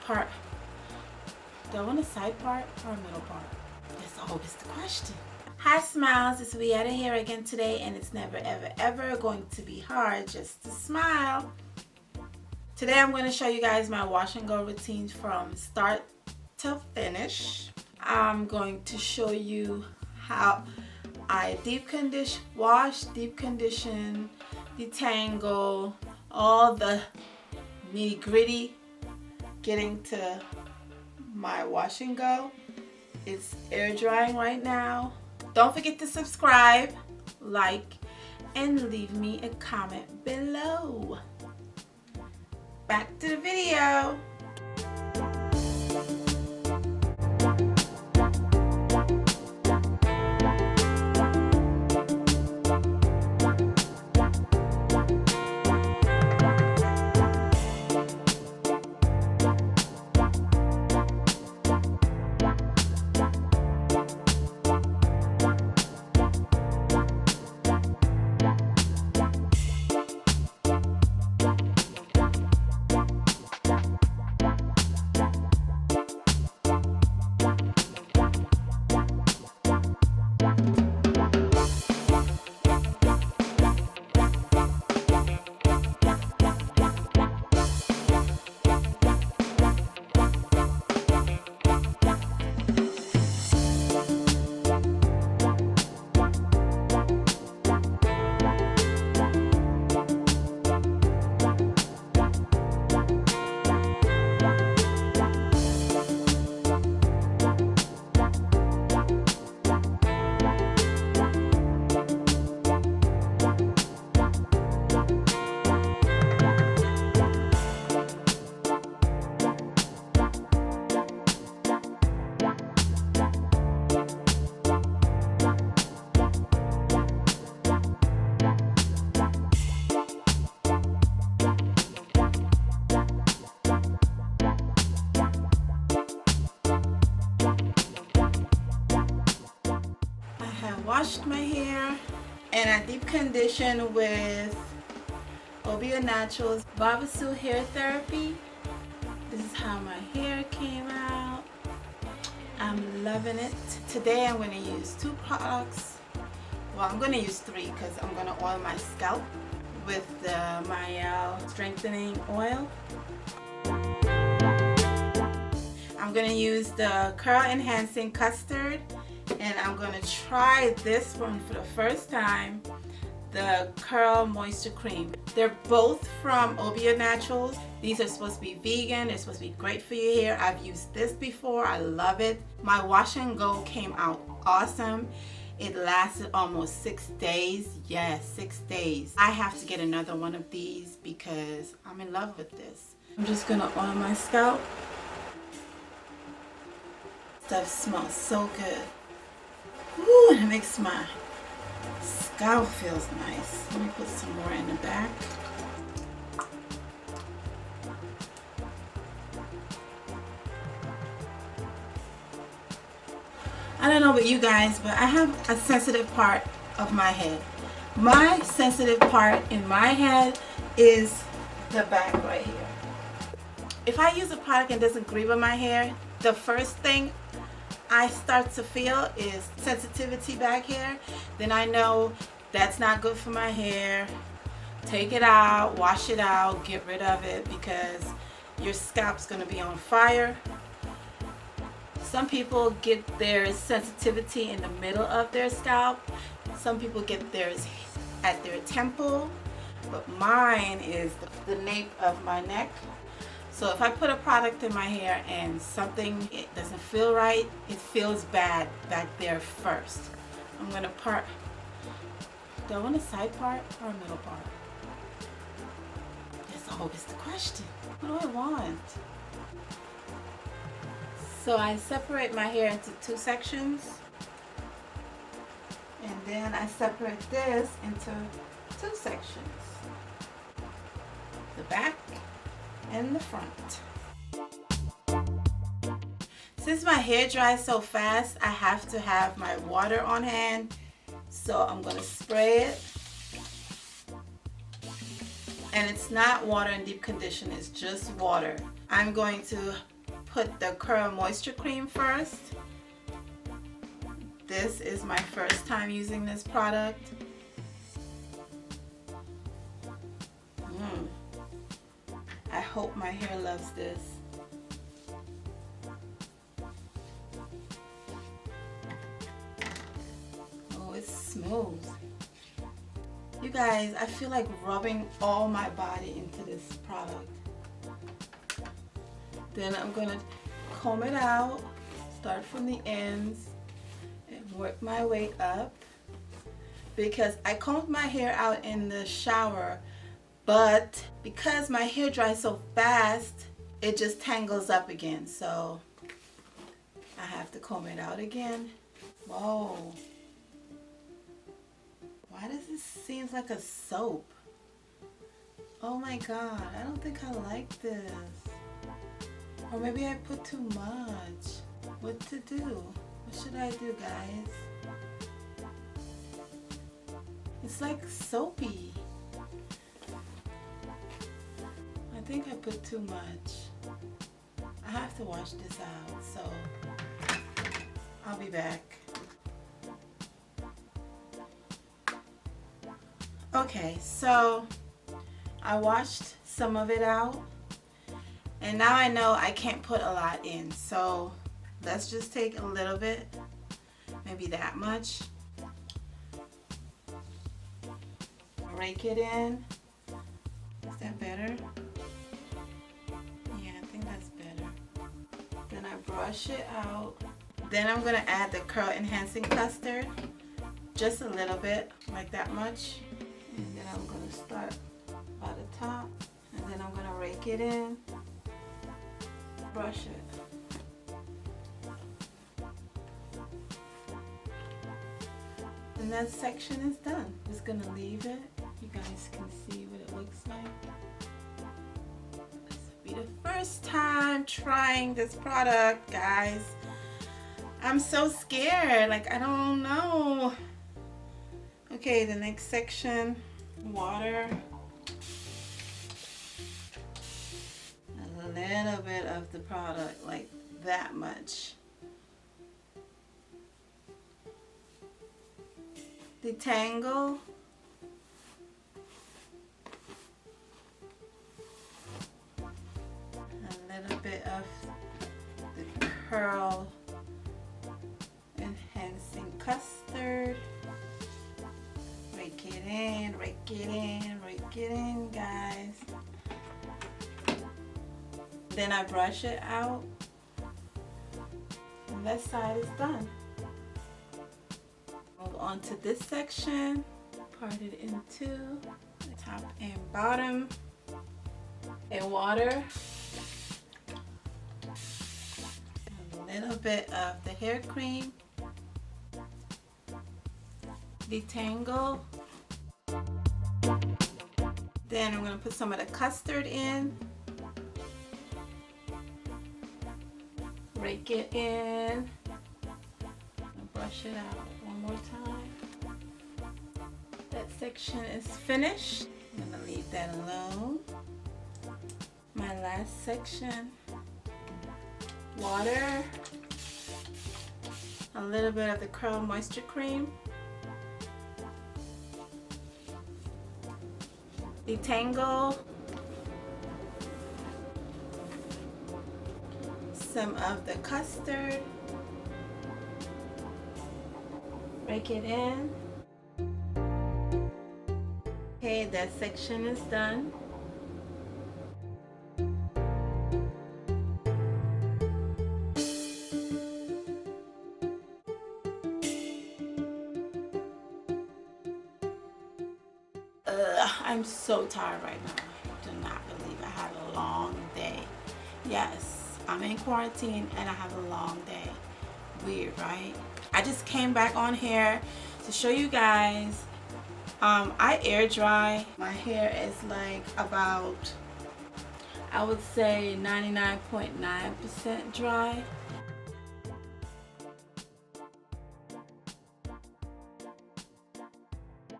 part. Do I want a side part or a middle part? That's always the question. Hi Smiles, it's Wietta here again today, and it's never ever ever going to be hard just to smile. Today I'm going to show you guys my wash and go routine from start to finish. I'm going to show you how I deep condition, wash, deep condition, detangle, all the nitty gritty, getting to my wash and go. It's air drying right now. Don't forget to subscribe, like, and leave me a comment below. Back to the video. Washed my hair and I deep conditioned with OBIANATURALS BABASSU hair therapy. This is how my hair came out. I'm loving it. Today I'm going to use two products. Well, I'm going to use three because I'm going to oil my scalp with the MIELLE strengthening oil. I'm going to use the curl enhancing custard. And I'm going to try this one for the first time, the Curl Moisture Cream. They're both from OBIANATURALS. These are supposed to be vegan. They're supposed to be great for your hair. I've used this before. I love it. My wash and go came out awesome. It lasted almost 6 days. Yes, 6 days. I have to get another one of these because I'm in love with this. I'm just going to oil my scalp. Stuff smells so good. Ooh, and it makes my scalp feels nice. Let me put some more in the back. I don't know about you guys, but I have a sensitive part of my head. My sensitive part in my head is the back right here. If I use a product and it doesn't agree with my hair, the first thing I start to feel is sensitivity back here. Then I know that's not good for my hair. Take it out, wash it out, get rid of it because your scalp's going to be on fire. Some people get their sensitivity in the middle of their scalp. Some people get theirs at their temple, but mine is the nape of my neck. So if I put a product in my hair and something it doesn't feel right, it feels bad back there first. I'm going to part. Do I want a side part or a middle part? That's always the question. What do I want? So I separate my hair into two sections. And then I separate this into two sections. The back and the front. Since my hair dries so fast, I have to have my water on hand. So I'm going to spray it. And it's not water and deep condition, it's just water. I'm going to put the Curl Moisture Cream first. This is my first time using this product. I hope my hair loves this. Oh, it's smooth. You guys, I feel like rubbing all my body into this product. Then I'm gonna comb it out, start from the ends, and work my way up. Because I combed my hair out in the shower, but because my hair dries so fast, it just tangles up again. So I have to comb it out again. Whoa. Why does this seem like a soap? Oh my God, I don't think I like this. Or maybe I put too much. What to do? What should I do, guys? It's like soapy. I think I put too much. I have to wash this out, so I'll be back. Okay, so I washed some of it out, and now I know I can't put a lot in, so let's just take a little bit, maybe that much. Rake it in. Is that better? Yeah, I think that's better. Then I brush it out. Then I'm gonna add the curl enhancing custard, just a little bit, like that much. And then I'm gonna start by the top, and then I'm gonna rake it in, brush it. And that section is done. Just gonna leave it. You guys can see what it looks like. This will be the first time trying this product, guys. I'm so scared, like I don't know. Okay, the next section, water. A little bit of the product, like that much. Detangle. A little bit of the curl enhancing custard. Rake it in, rake it in, rake it in, guys. Then I brush it out. And that side is done. Move on to this section. Part it into the top and bottom. And water. A little bit of the hair cream. Detangle. Then I'm going to put some of the custard in. Rake it in. Brush it out one more time. That section is finished. I'm going to leave that alone. My last section. Water. A little bit of the Curl Moisture Cream. Detangle. Some of the custard. Rake it in. Okay, that section is done. I'm so tired right now. I do not believe I had a long day. Yes, I'm in quarantine and I have a long day. Weird, right? I just came back on here to show you guys. I air dry. My hair is like about, I would say 99.9% dry.